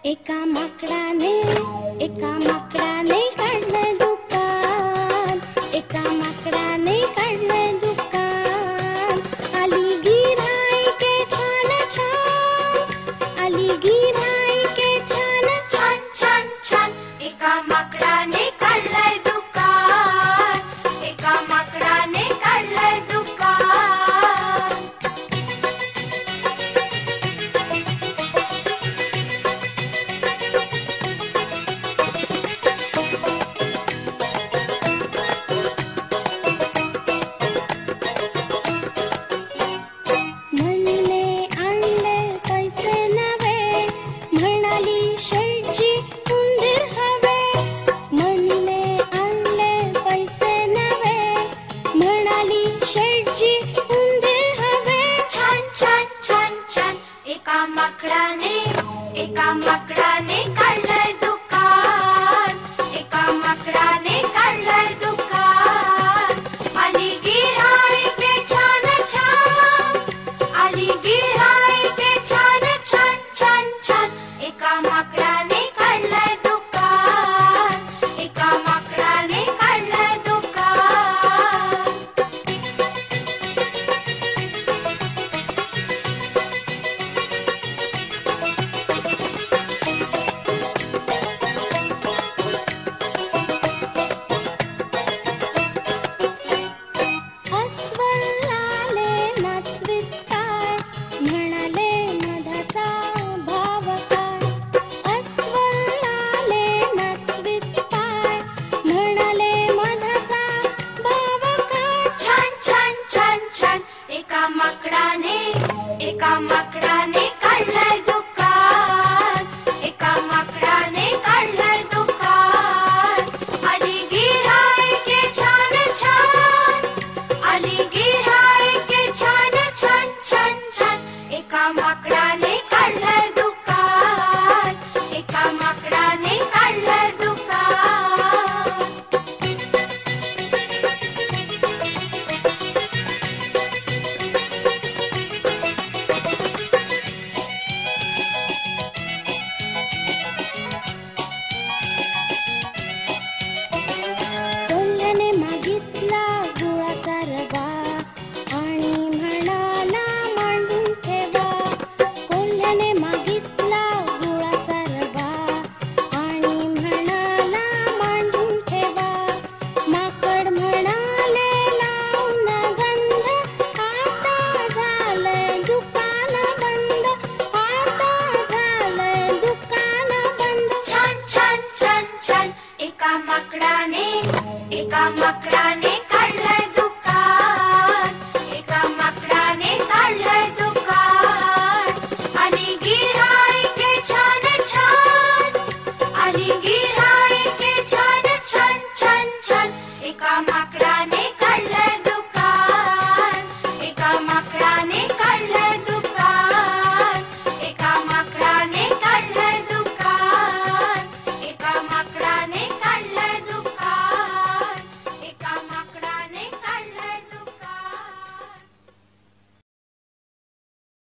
एका माकडाने काढलं दुकान, एका माकडाने काढलं दुकान. आली गिऱ्हाईके छान छान, आली गिऱ्हाईके छान छान छान छान. एका माकडाने काढलंय दुकान, एका माकडाने काढलंय दुकान. म्हणले आणले पैसे नवे, म्हणाली शेटजी उंदीर हवे. म्हणले आणले पैसे नवे, म्हणाली शेटजी उंदीर हवे. छान छान छान छान. एका माकडाने काढलंय दुकान, एका माकडाने काढलंय दुकान. आली गिऱ्हाईके छान छान, आली गिऱ्हाईके छान छान छान छान. एका माकडाने